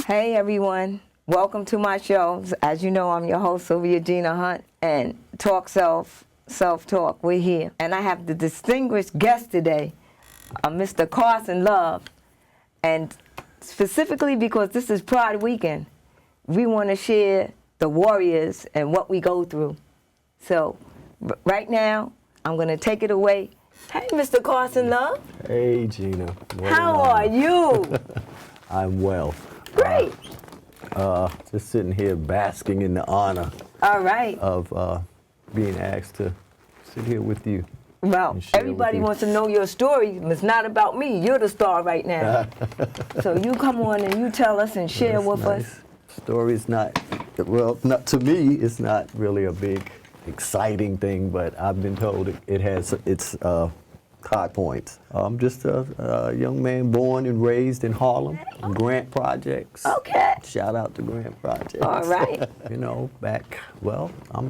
Hey everyone, welcome to my show. As you know, I'm your host, Sylvia Gina Hunt, and Talk Self-Talk, we're here. And I have the distinguished guest today, Mr. Carson Love. And specifically because this is Pride Weekend, we want to share the warriors and what we go through. So right now, I'm going to take it away. Hey, Mr. Carson Love. Hey, Gina. How are you? I'm well. Great. Just sitting here basking in the honor All right. of being asked to sit here with you. Well, everybody wants to know your story. It's not about me. You're the star right now. So you come on and you tell us and share with us. Story's not, well, not to me, it's not really a big, exciting thing, but I've been told it has its high points. I'm just a young man born and raised in Harlem, in Grant Projects. Okay. Shout out to Grant Projects. All right. You know, I'm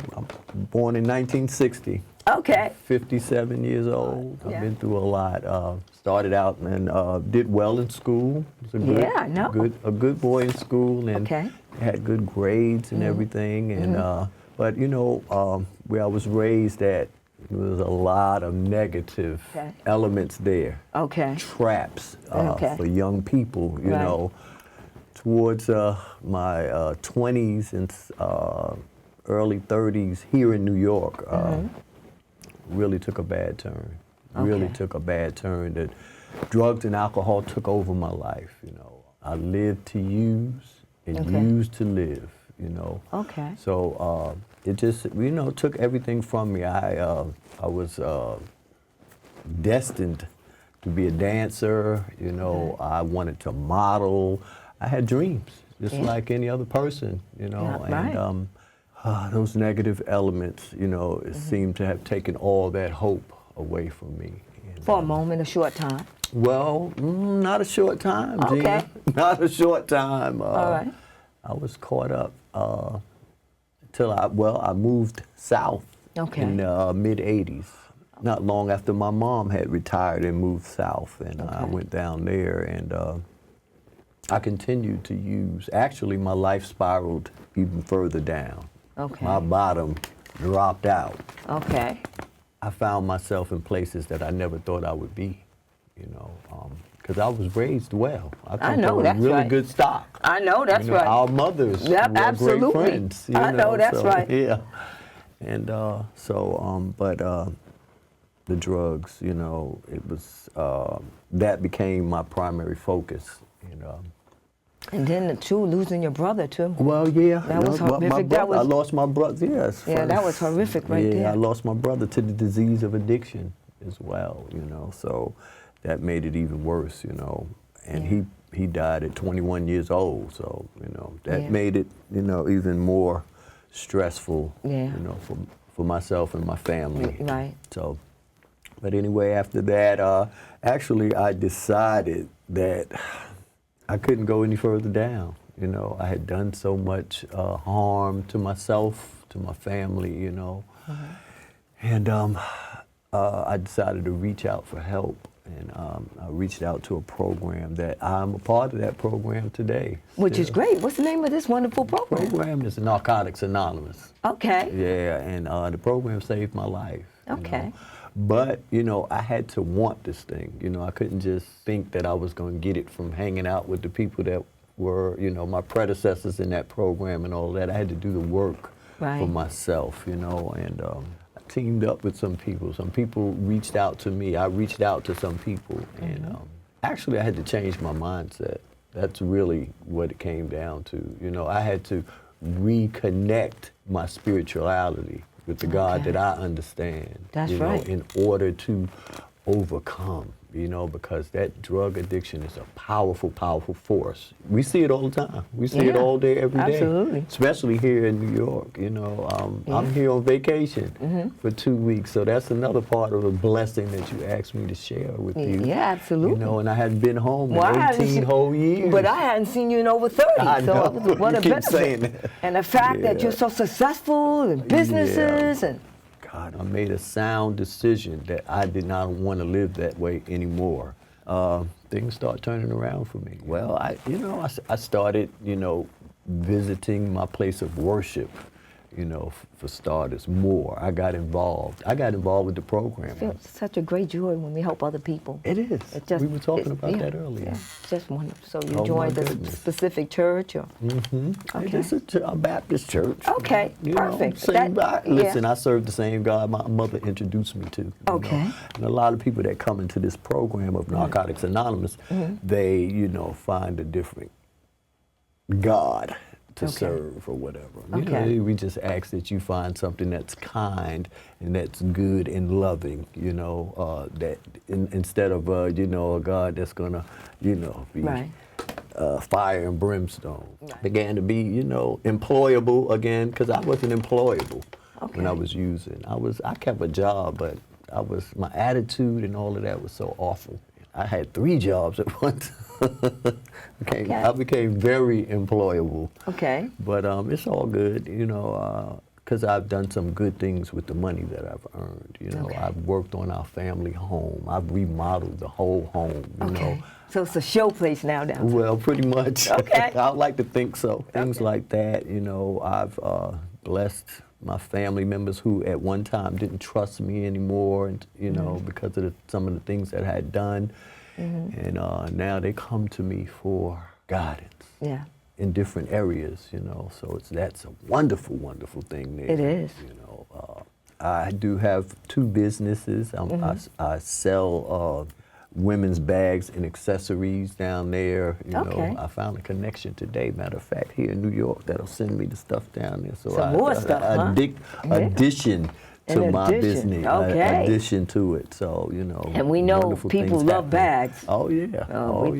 born in 1960. Okay. 57 years old. Yeah. I've been through a lot. Started out and did well in school. Was a good, Yeah, I know. a good boy in school, and had good grades and everything. And but you know, where I was raised at, there was a lot of negative elements there. Okay. Traps for young people. You know, towards my 20s and early 30s here in New York. Really took a bad turn. Really took a bad turn. That drugs and alcohol took over my life. You know, I lived to use and used to live. You know. Okay. So it just took everything from me. I was destined to be a dancer. You know, I wanted to model. I had dreams, just like any other person. You know, and those negative elements, you know, seemed to have taken all that hope away from me. And, for a moment, a short time? Well, not a short time, Gina. Not a short time. All right. I was caught up till I moved south in the mid-'80s. Not long after my mom had retired and moved south, and I went down there, and I continued to use. Actually, my life spiraled even further down. My bottom dropped out. I found myself in places that I never thought I would be, you know, because I was raised well. I come from a really good stock. I know that's right. Our mothers were great friends. I know that's right. Yeah, and but the drugs, you know, it was that became my primary focus, you know. And then losing your brother too. Well, yeah. That was horrific. I lost my brother, yes. Yeah, that was horrific right there. Yeah, I lost my brother to the disease of addiction as well, you know, so that made it even worse, you know. And he died at 21 years old, so, you know, that made it, you know, even more stressful, you know, for myself and my family. Right. So, but anyway, after that, actually I decided that I couldn't go any further down. You know, I had done so much harm to myself, to my family, you know. And I decided to reach out for help. And I reached out to a program that I'm a part of that program today. Which is great. What's the name of this wonderful program? The program is Narcotics Anonymous. Okay. Yeah, and the program saved my life. Okay. You know? But, you know, I had to want this thing. You know, I couldn't just think that I was going to get it from hanging out with the people that were, you know, my predecessors in that program and all that. I had to do the work for myself, you know, and I teamed up with some people. Some people reached out to me. I reached out to some people. And actually, I had to change my mindset. That's really what it came down to. You know, I had to reconnect my spirituality with the God that I understand. That's right. In order to overcome, you know, because that drug addiction is a powerful, powerful force. We see it all the time. We see it all day, every day. Absolutely. Especially here in New York, you know. I'm here on vacation for 2 weeks, so that's another part of the blessing that you asked me to share with you. Yeah, absolutely. You know, and I hadn't been home in 18 whole years. But I hadn't seen you in over 30. I know. So what a benefit. Saying that. And the fact that you're so successful in businesses and God, I made a sound decision that I did not want to live that way anymore. things start turning around for me. Well, I started, visiting my place of worship, for starters, more. I got involved. With the program. It's such a great joy when we help other people. It is. We were talking about that earlier. Yeah, just wonderful. So you Oh, joined my the goodness. specific church? Or? Okay. It's a Baptist church. Okay, perfect. Same God. Listen, I serve the same God my mother introduced me to. Okay. And a lot of people that come into this program of Narcotics Anonymous, they, find a different God to serve or whatever. We just ask that you find something that's kind and that's good and loving, that instead of, a God that's gonna, be fire and brimstone. Began to be, employable again, because I wasn't employable when I was using. I kept a job, but my attitude and all of that was so awful. I had 3 jobs at once. I became very employable. Okay. But it's all good, because I've done some good things with the money that I've earned. I've worked on our family home. I've remodeled the whole home. You know. So it's a show place now downtown. Well, pretty much. Okay. I like to think so. Things like that. I've blessed my family members who at one time didn't trust me anymore, and because of some of the things that I had done. And now they come to me for guidance in different areas, so that's a wonderful, wonderful thing there. It is. I do have 2 businesses. I sell women's bags and accessories down there. I found a connection today, matter of fact, here in New York, that'll send me the stuff down there. So some more stuff, addition to my business, addition to it. So, and we know people love bags. Oh, yeah.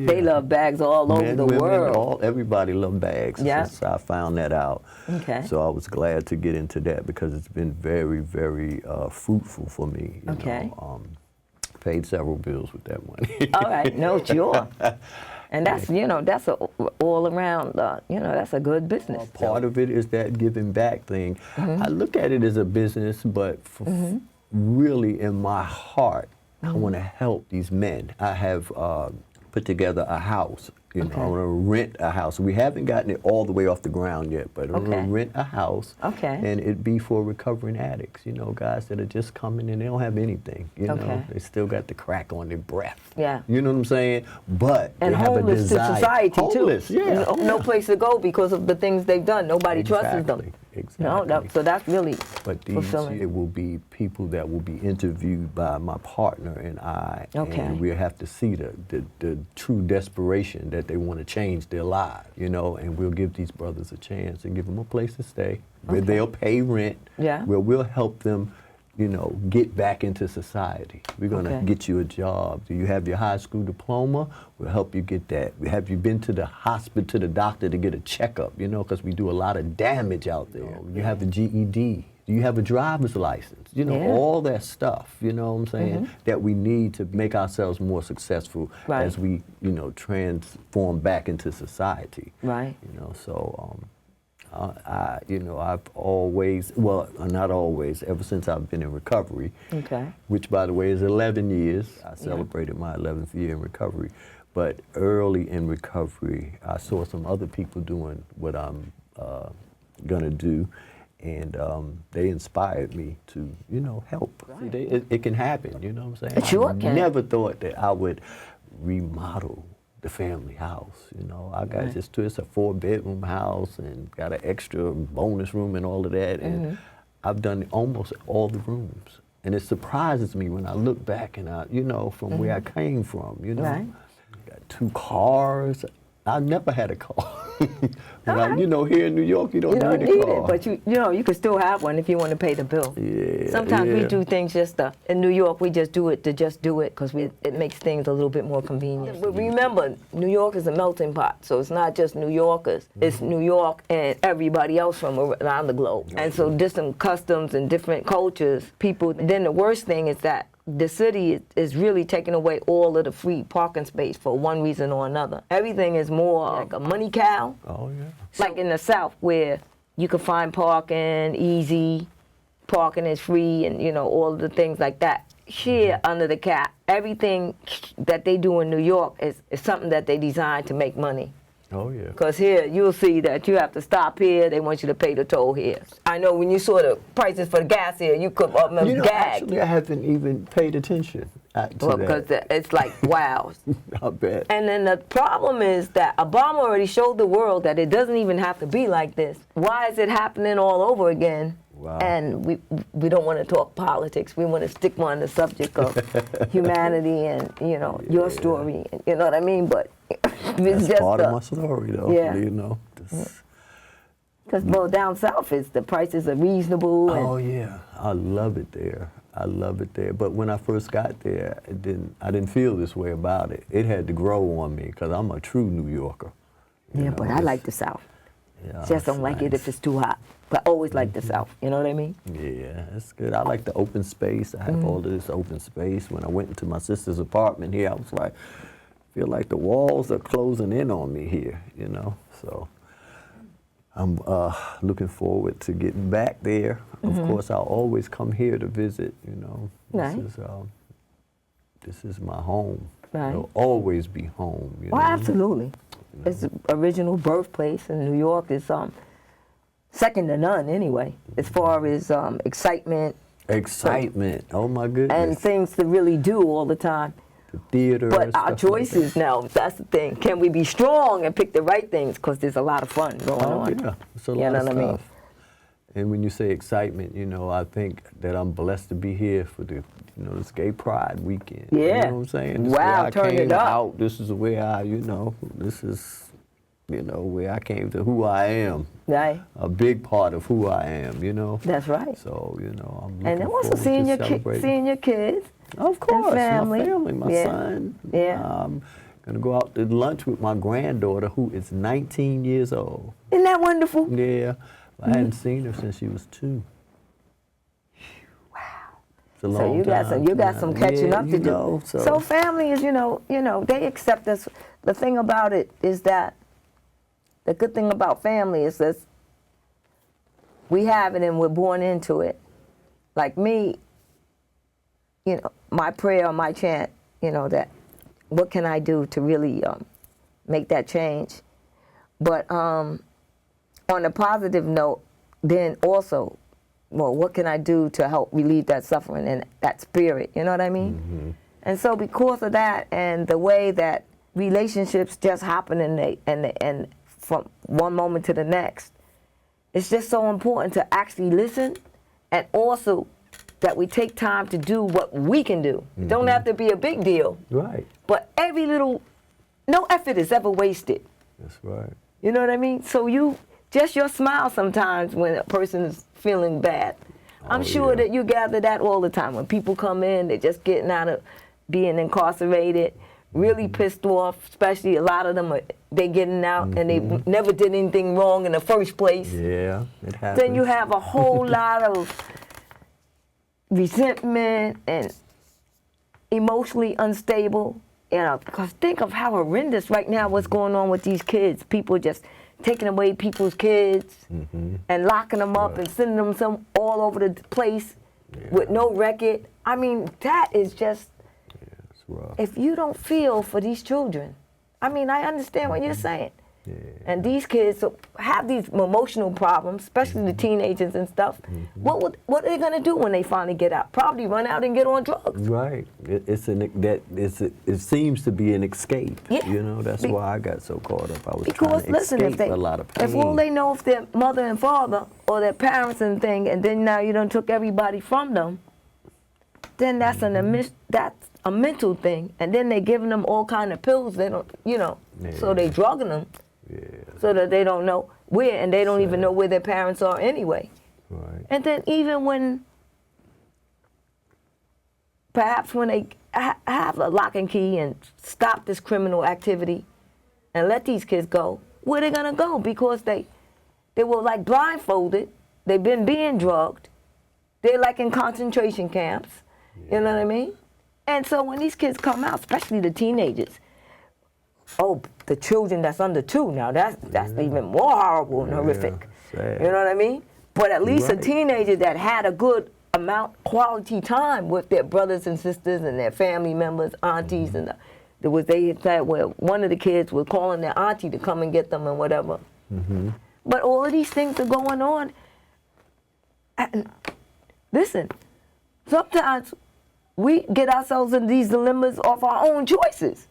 They love bags all over the world. Everybody love bags. Yeah. So I found that out. Okay. So I was glad to get into that because it's been very, very fruitful for me. You know. Paid several bills with that money. All right. No, sure. And that's, that's a all around, that's a good business. Part of it is that giving back thing. I look at it as a business, but really in my heart, I want to help these men. I have put together a house. I want to rent a house. We haven't gotten it all the way off the ground yet, but I'm going to rent a house. And it'd be for recovering addicts, guys that are just coming and they don't have anything. They still got the crack on their breath. Yeah. You know what I'm saying? But and they have a homeless desire. To society homeless, too. Yeah. No place to go because of the things they've done. Nobody trusts them. Exactly. So that's really fulfilling. It will be people that will be interviewed by my partner and I, and we'll have to see the true desperation that they want to change their lives, and we'll give these brothers a chance and give them a place to stay where they'll pay rent, where we'll help them, get back into society. We're going to get you a job. Do you have your high school diploma? We'll help you get that. Have you been to the hospital, to the doctor to get a checkup, because we do a lot of damage out there. You have a GED. Do you have a driver's license? All that stuff, you know what I'm saying, that we need to make ourselves more successful as we, transform back into society. Right. So I've always, well, not always, ever since I've been in recovery, which, by the way, is 11 years. I celebrated my 11th year in recovery. But early in recovery, I saw some other people doing what I'm going to do, and they inspired me to, help. Right. See, it can happen, you know what I'm saying? It sure can. I never thought that I would remodel the family house, I got it's a 4-bedroom house and got an extra bonus room and all of that, and I've done almost all the rooms, and it surprises me when I look back and I, from where I came from, got 2 cars. I never had a car. Here in New York, you don't need a car. But you can still have one if you want to pay the bill. Yeah. Sometimes we do things in New York, we just do it because it makes things a little bit more convenient. But remember, New York is a melting pot, so it's not just New Yorkers. It's New York and everybody else from around the globe. And so different customs and different cultures, people. Then the worst thing is that the city is really taking away all of the free parking space for one reason or another. Everything is more like a money cow. Oh, yeah. Like in the South, where you can find parking easy, parking is free, and all of the things like that. here under the cap, everything that they do in New York is something that they designed to make money. Oh, yeah. Because here, you'll see that you have to stop here. They want you to pay the toll here. I know when you saw the prices for the gas here, you could almost You know, gag. actually, I haven't even paid attention to Because that. it's like, wow. I bet. And then the problem is that Obama already showed the world that it doesn't even have to be like this. Why is it happening all over again? Wow. And we don't want to talk politics. We want to stick more on the subject of humanity and, you know, your story. You know what I mean? But it's That's just part of my story, though. Yeah. You know. Because well, down south, the prices are reasonable. And Oh yeah, I love it there. I love it there. But when I first got there, I didn't feel this way about it. It had to grow on me because I'm a true New Yorker. You yeah, know, but I like the south. Yeah, Just don't like it if it's too hot. But I always like the south. You know what I mean? Yeah, that's good. I like the open space. I have all of this open space. When I went into my sister's apartment here, I was like, I feel like the walls are closing in on me here, you know? So I'm looking forward to getting back there. Of course, I'll always come here to visit, you know. Nice. This is my home. Right. It'll always be home, you Well, know? absolutely. It's the original birthplace in New York is second to none anyway, as far as excitement Excitement. Oh my goodness. and things to really do all the time. the theater. But and our stuff like choices now, that's the thing. Can we be strong and pick the right things? Because there's a lot of fun going Oh, on. yeah. It's a lot You know of what stuff. I mean? And when you say excitement, you know, I think that I'm blessed to be here for the, this Gay Pride weekend. Yeah. You know what I'm saying? This is Wow, where I turn came it up. out. This is where I, this is, where I came to who I am. Right. A big part of who I am, That's right. So, I'm looking And then also forward seeing to your celebrating. seeing your kids. Of course, family. my family, my Yeah. son. Yeah. I'm gonna go out to lunch with my granddaughter, who is 19 years old. Isn't that wonderful? Yeah, I hadn't seen her since she was 2. Wow. It's a long So you got time. some catching Yeah, up to you do. know, So family is, they accept us. The thing about it is that the good thing about family is that we have it and we're born into it. Like me, my prayer, my chant, that what can I do to really make that change? But on a positive note, then also, well, what can I do to help relieve that suffering and that spirit? You know what I mean? Mm-hmm. And so because of that and the way that relationships just happen and from one moment to the next, it's just so important to actually listen and also that we take time to do what we can do. It don't have to be a big deal. Right. But no effort is ever wasted. That's right. You know what I mean? So your smile sometimes when a person is feeling bad. I'm sure that you gather that all the time. When people come in, they're just getting out of being incarcerated, really pissed off, especially a lot of them, they getting out and they never did anything wrong in the first place. Yeah, it happens. Then you have a whole lot of resentment and emotionally unstable. Because think of how horrendous right now what's going on with these kids. People just taking away people's kids and locking them up and sending them all over the place with no record. I mean, that is just, it's rough. if you don't feel for these children, I mean, I understand what you're saying. Yeah. And these kids have these emotional problems, especially the teenagers and stuff. What are they gonna do when they finally get out? Probably run out and get on drugs. Right. It seems to be an escape. Yeah. That's why I got so caught up. I was Because trying to escape a lot of pain. if all they know is their mother and father or their parents and thing, and then now you done took everybody from them, then that's that's a mental thing, and then they giving them all kind of pills. They don't, so they drugging them. Yeah. So that they don't know where, and they don't even know where their parents are anyway. Right. And then even when, perhaps when they have a lock and key and stop this criminal activity and let these kids go, where they gonna go? Because they were like blindfolded, they've been being drugged, they're like in concentration camps, you know what I mean? And so when these kids come out, especially the teenagers, the children that's under 2 now, that's even more horrible and horrific. Sad. You know what I mean? But at least a teenager that had a quality time with their brothers and sisters and their family members, aunties, and there was they said where one of the kids was calling their auntie to come and get them and whatever. But all of these things are going on. And listen, sometimes we get ourselves in these dilemmas off our own choices.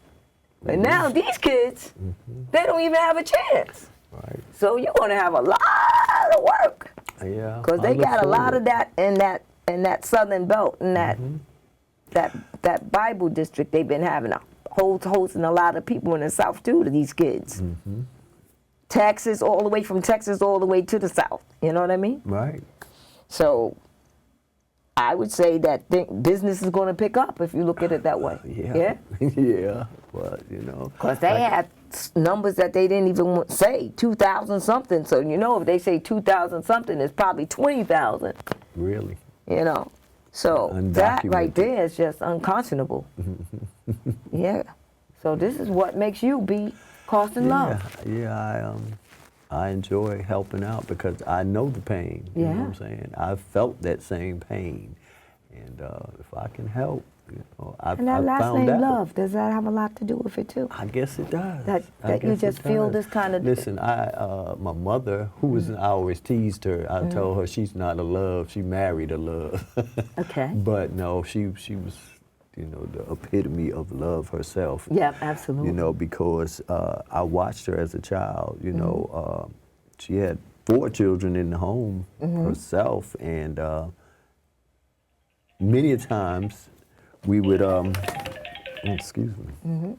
And now these kids, they don't even have a chance. Right. So you're going to have a lot of work. Yeah. Because they got a lot of that in that Southern Belt and that Bible district. They've been having hosting a lot of people in the South too to these kids. Texas, all the way from Texas all the way to the South. You know what I mean? Right. So I would say that business is going to pick up if you look at it that way. Yeah. Yeah. But, you know. Because they had numbers that they didn't even say, 2,000 something. So, you know, if they say 2,000 something, it's probably 20,000. Really? You know. So that right there is just unconscionable. Yeah. So this is what makes you be Carson Love. Yeah, I enjoy helping out because I know the pain. You know what I'm saying? I've felt that same pain. And if I can help, you know, I've found out. And that last name, Love, does that have a lot to do with it too? I guess it does. That you just feel this kind of... Listen, my mother, who was, I always teased her, I told her she's not a love, she married a love. Okay. But no, she was, you know, the epitome of love herself. Yeah, absolutely. You know, because I watched her as a child, you know, she had 4 children in the home herself, and many a times we would, excuse me,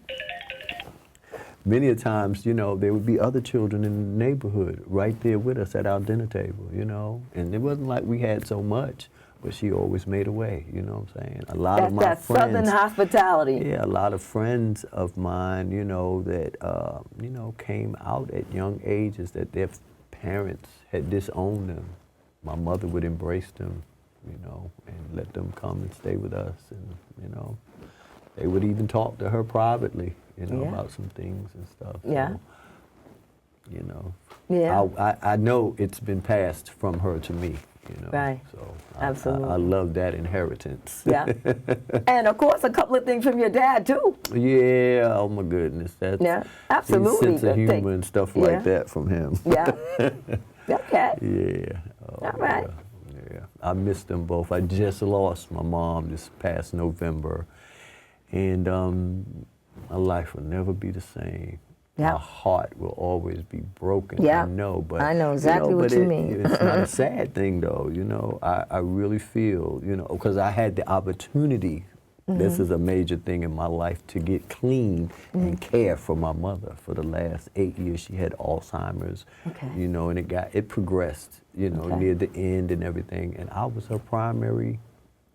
many a times, you know, there would be other children in the neighborhood right there with us at our dinner table, you know, and it wasn't like we had so much, but she always made a way, you know what I'm saying? A lot of my friends, Southern hospitality. Yeah, a lot of friends of mine, you know, that, you know, came out at young ages that their parents had disowned them. My mother would embrace them, you know, and let them come and stay with us, and, you know, they would even talk to her privately, you know, about some things and stuff. Yeah. So, you know, I know it's been passed from her to me. You know, right. So absolutely. I love that inheritance. Yeah. And of course, a couple of things from your dad too. Yeah. Oh my goodness. That's absolutely. Sense of humor and stuff like that from him. Yeah. Okay. Yeah. Oh, all right. Yeah. I miss them both. I just lost my mom this past November, and my life will never be the same. My heart will always be broken. Yeah. I know, but I know exactly what you mean. It's not a sad thing, though. You know, I really feel, you know, because I had the opportunity. This is a major thing in my life, to get clean and care for my mother. For the last 8 years, she had Alzheimer's. Okay. You know, and it progressed. You know, near the end and everything. And I was her primary.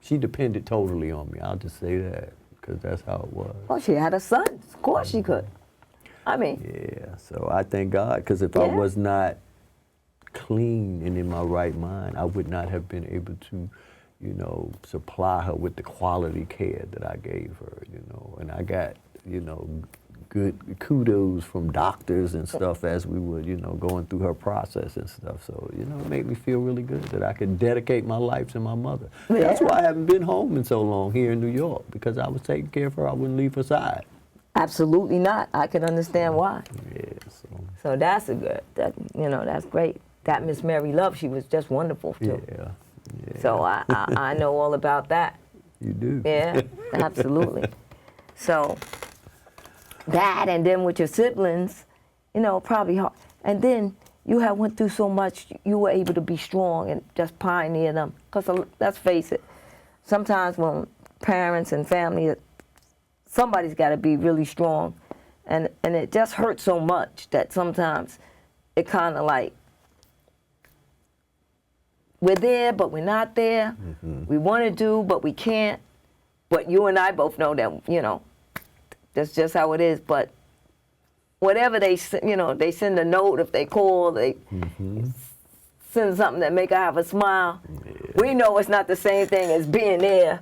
She depended totally on me. I'll just say that, because that's how it was. Well, she had a son. Of course she could. I mean. Yeah, so I thank God, because if I was not clean and in my right mind, I would not have been able to, you know, supply her with the quality care that I gave her, you know. And I got, you know, good kudos from doctors and stuff as we were, you know, going through her process and stuff. So, you know, it made me feel really good that I could dedicate my life to my mother. Yeah. That's why I haven't been home in so long here in New York, because I was taking care of her. I wouldn't leave her side. Absolutely not. I can understand why. Yeah, so that's you know, that's great. That Miss Mary Love, she was just wonderful too. Yeah. So I know all about that. You do. Yeah, absolutely. So that, and then with your siblings, you know, probably hard. And then you have went through so much, you were able to be strong and just pioneer them. Because let's face it, sometimes when parents and family, somebody's got to be really strong, and it just hurts so much that sometimes it kind of like, we're there, but we're not there. We want to do, but we can't. But you and I both know that, you know, that's just how it is. But whatever they, you know, they send a note, if they call, they send something that make her have a smile. Yeah. We know it's not the same thing as being there,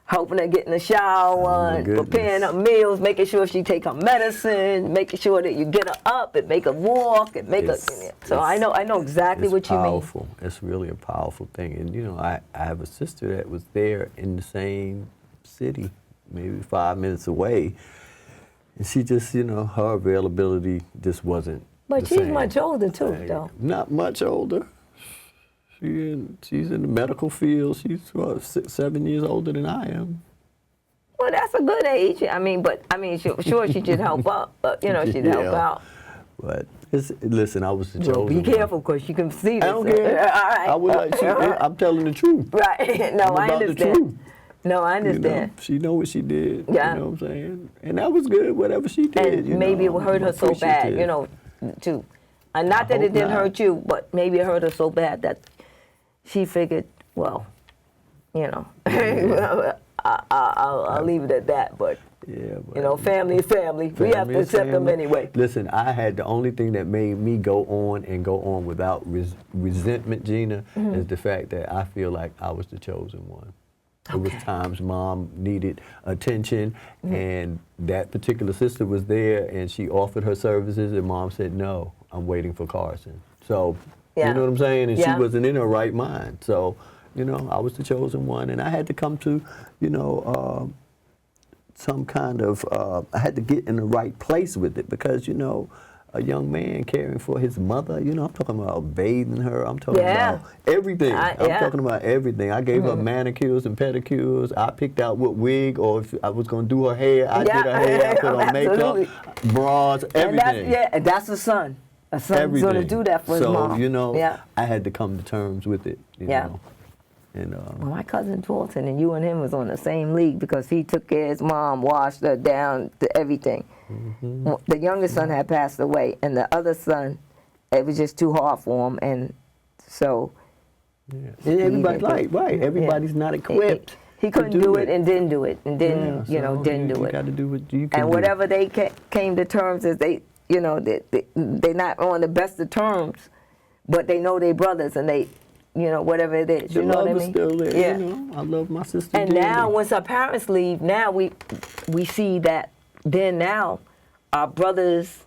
helping her get in the shower, preparing her meals, making sure she take her medicine, making sure that you get her up and make her walk and make her. So I know exactly what you mean. It's powerful. It's really a powerful thing. And you know, I have a sister that was there in the same city, maybe 5 minutes away, and she just, you know, her availability just wasn't. But she's much older too, though. Not much older. She's in the medical field. She's 6, 7 years older than I am. Well, that's a good age. I mean, sure she should help out. You know, she'd help out. But listen, I was the chosen one. Be careful, because you can see this. I don't care. All right. I was like, I'm telling the truth. Right. No, I understand. No, I understand. You know, she know what she did. Yeah. You know what I'm saying? And that was good, whatever she did. And maybe it hurt her so bad, you know, too. And not that it didn't hurt you, but maybe it hurt her so bad that she figured, well, you know, I'll leave it at that. But, you know, family is family. We have to accept them anyway. Listen, I had the only thing that made me go on without resentment, Gina, is the fact that I feel like I was the chosen one. There was times Mom needed attention, and that particular sister was there, and she offered her services, and Mom said, no, I'm waiting for Carson. So, you know what I'm saying? And she wasn't in her right mind. So, you know, I was the chosen one, and I had to come to, you know, some kind of, I had to get in the right place with it, because, you know, a young man caring for his mother, you know, I'm talking about bathing her, I'm talking about everything. I'm talking about everything. I gave her manicures and pedicures. I picked out what wig, or if I was going to do her hair, I did her hair, I put on makeup, bras, everything. And that's a son. A son's going to do that for his mom. So, you know, I had to come to terms with it, you know. And, well, my cousin Dalton and you and him was on the same league, because he took care of his mom, washed her down to everything. The youngest son had passed away, and the other son, it was just too hard for him, and so. And everybody's everybody's not equipped. He couldn't do it and didn't do it, and then you know didn't do it. You got to do what you can. And whatever they came to terms as they're not on the best of terms, but they know they brothers, and they. You know, whatever it is. You know what I mean? The love is still there. You know, I love my sister. And now, once our parents leave, now we see that then now our brothers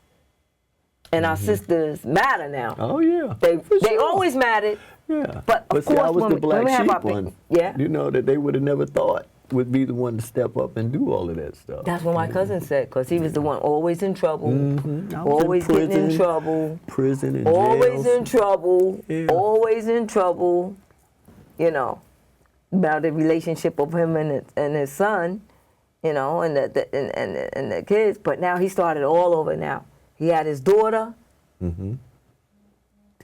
and our sisters matter now. Oh yeah. They always mattered. Yeah. But of see, course, I was the black sheep one. You know, that they would have never thought would be the one to step up and do all of that stuff. That's what my cousin said, because he was the one always in trouble, always getting in trouble, prison and always in trouble, always in trouble. You know, about the relationship of him and his son, you know, and the kids. But now he started all over. Now he had his daughter.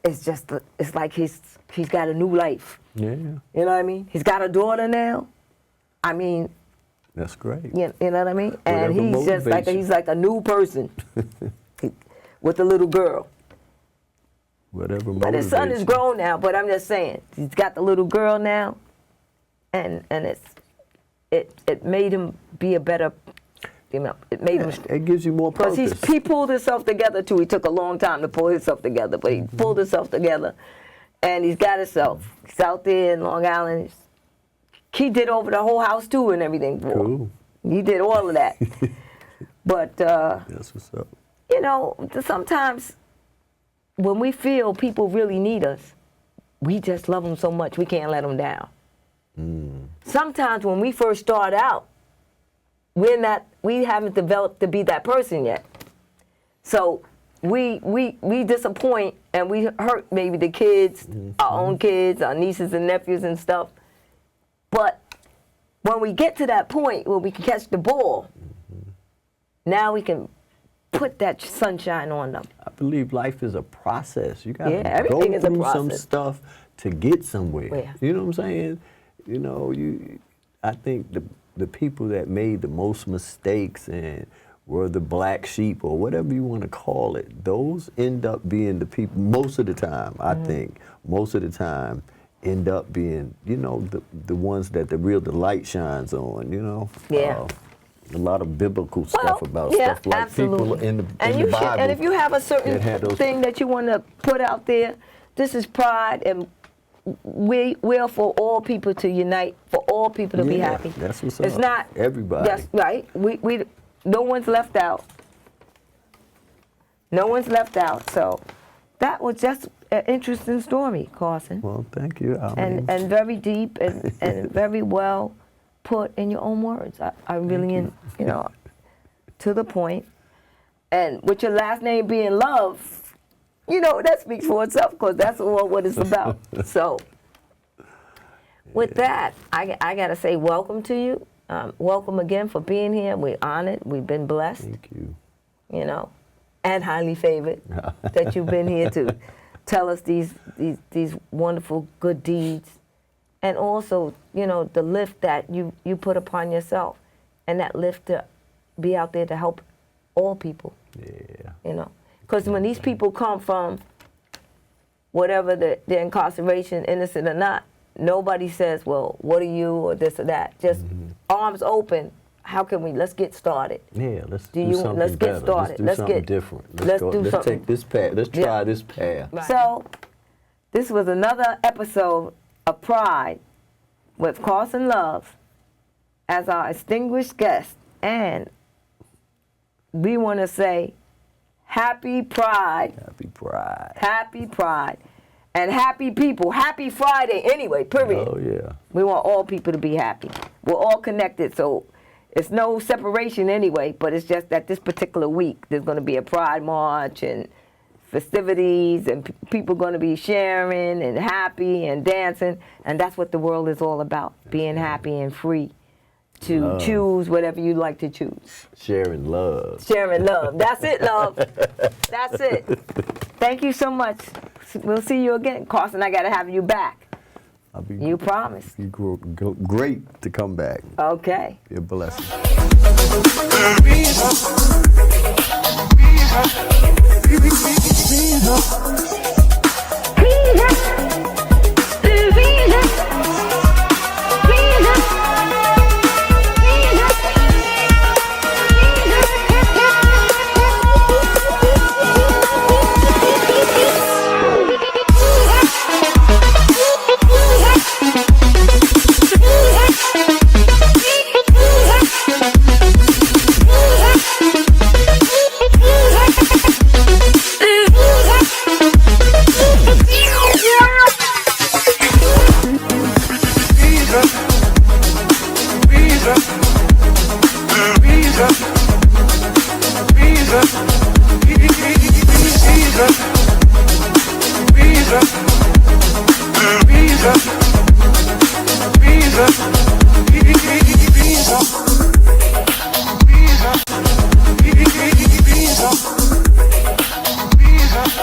It's like he's got a new life. Yeah. You know what I mean? He's got a daughter now. I mean, that's great. You know what I mean? And he's just like a new person with a little girl. Whatever. But his son is grown now. But I'm just saying, he's got the little girl now, and it made him be a better. You know, it made him. It gives you more purpose. Because he pulled himself together too. He took a long time to pull himself together, but he pulled himself together, and he's got himself. He's out there in Long Island. He did over the whole house too and everything. Cool. He did all of that. But that's what's up. You know, sometimes when we feel people really need us, we just love them so much we can't let them down. Sometimes when we first start out, we haven't developed to be that person yet. So we disappoint and we hurt maybe the kids, our own kids, our nieces and nephews and stuff. But when we get to that point where we can catch the ball, now we can put that sunshine on them. I believe life is a process. You got to everything go is a through some process. stuff to get somewhere. Yeah. You know what I'm saying? You know, I think the people that made the most mistakes and were the black sheep or whatever you want to call it, those end up being the people most of the time, I think, most of the time end up being, you know, the ones that the light shines on, you know? Yeah. A lot of biblical stuff about stuff like absolutely. people in the Bible. And if you have a certain thing that you want to put out there, this is pride, and we're for all people to unite, for all people to be happy. That's what's It's up. not Everybody. That's right. We no one's left out. No one's left out. So that was just an interesting story, Carson. Well, thank you. And very deep and very well put in your own words. I really, to the point. And with your last name being Love, that speaks for itself because that's all what it's about. So with that, I got to say welcome to you. Welcome again for being here. We're honored. We've been blessed. Thank you. And highly favored that you've been here to tell us these wonderful good deeds. And also, the lift that you put upon yourself and that lift to be out there to help all people. Yeah. Because when these people come from whatever their incarceration, innocent or not, nobody says, well, what are you or this or that. Just arms open. How can we? Let's get started. Yeah, let's do something let's better. get started. Let's do something different. Let's take this path. Let's try this path. Right. So this was another episode of Pride with Carson Love as our distinguished guest. And we want to say happy Pride. Happy Pride. Happy Pride. And happy people. Happy Friday anyway, period. Oh, yeah. We want all people to be happy. We're all connected, so it's no separation anyway, but it's just that this particular week there's going to be a Pride March and festivities and people going to be sharing and happy and dancing, and that's what the world is all about, being happy and free to choose whatever you like to choose. Sharing love. Sharing love. That's it, love. That's it. Thank you so much. We'll see you again. Carson, I got to have you back. You promised. You're great to come back. Okay. You're blessed.